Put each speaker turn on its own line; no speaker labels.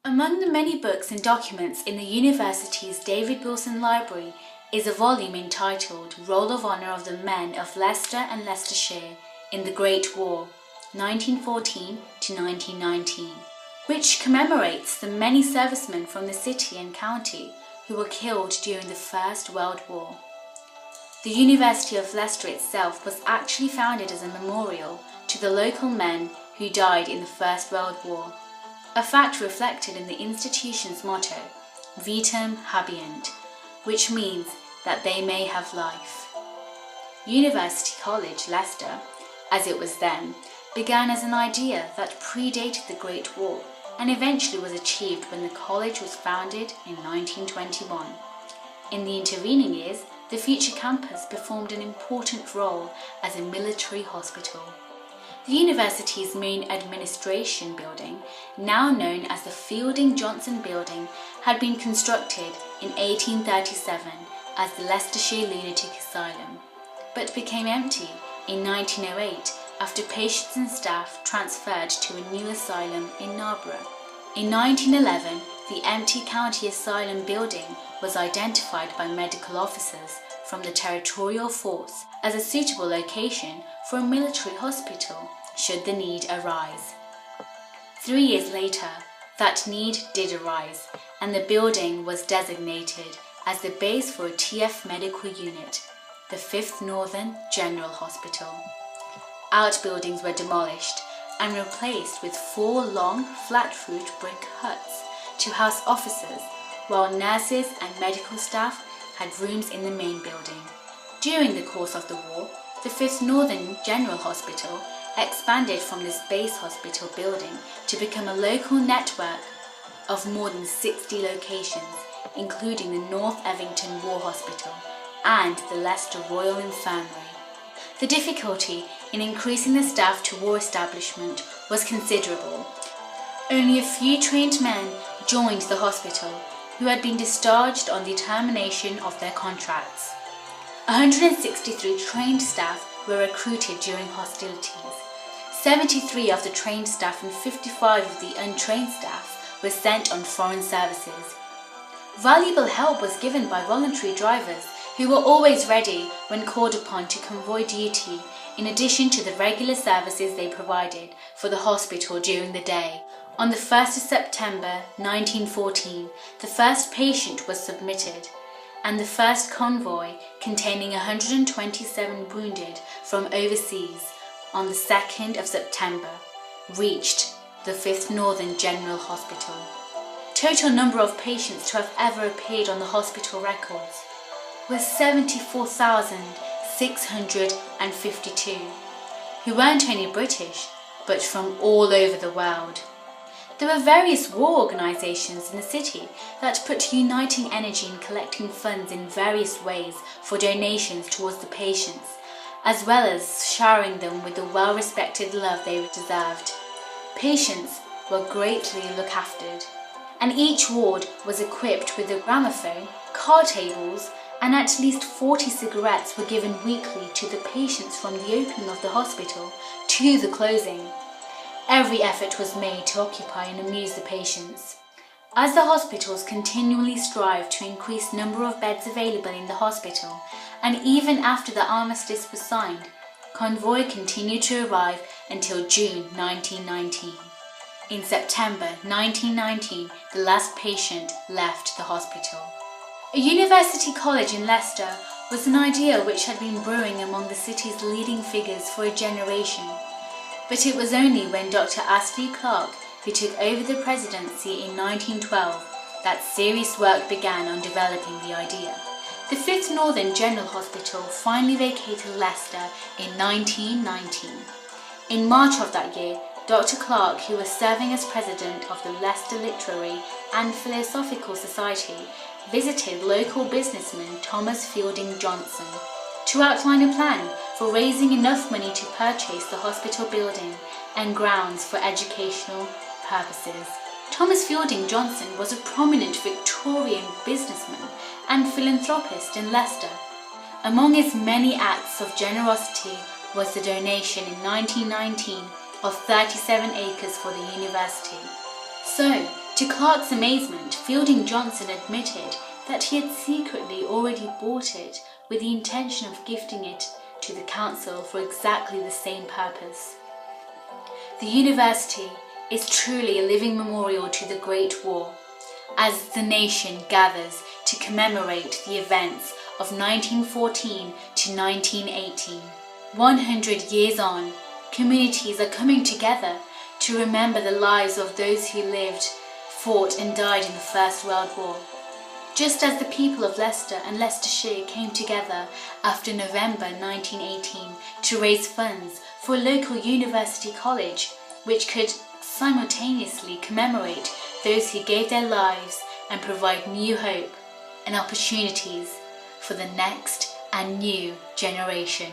Among the many books and documents in the university's David Wilson Library is a volume entitled Roll of Honour of the Men of Leicester and Leicestershire in the Great War, 1914 to 1919, which commemorates the many servicemen from the city and county who were killed during the First World War. The University of Leicester itself was actually founded as a memorial to the local men who died in the First World War, a fact reflected in the institution's motto, Vitam Habeant, which means that they may have life. University College Leicester, as it was then, began as an idea that predated the Great War and eventually was achieved when the college was founded in 1921. In the intervening years, the future campus performed an important role as a military hospital. The university's main administration building, now known as the Fielding Johnson Building, had been constructed in 1837 as the Leicestershire Lunatic Asylum, but became empty in 1908 after patients and staff transferred to a new asylum in Narborough. In 1911, the empty county asylum building was identified by medical officers from the territorial force as a suitable location for a military hospital should the need arise. 3 years later, that need did arise, and the building was designated as the base for a TF medical unit, the 5th Northern General Hospital. Outbuildings were demolished and replaced with 4 long, flat-roofed brick huts to house officers, while nurses and medical staff had rooms in the main building. During the course of the war, the 5th Northern General Hospital expanded from this base hospital building to become a local network of more than 60 locations, including the North Evington War Hospital and the Leicester Royal Infirmary. The difficulty in increasing the staff to war establishment was considerable. Only a few trained men joined the hospital who had been discharged on the termination of their contracts. 163 trained staff were recruited during hostilities. 73 of the trained staff and 55 of the untrained staff were sent on foreign services. Valuable help was given by voluntary drivers who were always ready when called upon to convoy duty, in addition to the regular services they provided for the hospital during the day. On the 1st of September 1914, the first patient was submitted, and the first convoy, containing 127 wounded from overseas, on the 2nd of September, reached the 5th Northern General Hospital. Total number of patients to have ever appeared on the hospital records was 74,652, who weren't only British, but from all over the world. There were various war organisations in the city that put uniting energy in collecting funds in various ways for donations towards the patients, as well as showering them with the well-respected love they deserved. Patients were greatly looked after, and each ward was equipped with a gramophone, card tables, and at least 40 cigarettes were given weekly to the patients from the opening of the hospital to the closing. Every effort was made to occupy and amuse the patients. As the hospitals continually strived to increase the number of beds available in the hospital, and even after the armistice was signed, convoy continued to arrive until June 1919. In September 1919, the last patient left the hospital. A university college in Leicester was an idea which had been brewing among the city's leading figures for a generation. But it was only when Dr. Astley Clark, who took over the presidency in 1912, that serious work began on developing the idea. The 5th Northern General Hospital finally vacated Leicester in 1919. In March of that year, Dr. Clark, who was serving as president of the Leicester Literary and Philosophical Society, visited local businessman Thomas Fielding Johnson to outline a plan for raising enough money to purchase the hospital building and grounds for educational purposes. Thomas Fielding Johnson was a prominent Victorian businessman and philanthropist in Leicester. Among his many acts of generosity was the donation in 1919 of 37 acres for the university. So, To Clark's amazement, Fielding Johnson admitted that he had secretly already bought it with the intention of gifting it to the council for exactly the same purpose. The university is truly a living memorial to the Great War, as the nation gathers to commemorate the events of 1914 to 1918. 100 years on, communities are coming together to remember the lives of those who lived, fought and died in the First World War. Just as the people of Leicester and Leicestershire came together after November 1918 to raise funds for a local university college which could simultaneously commemorate those who gave their lives and provide new hope and opportunities for the next and new generation.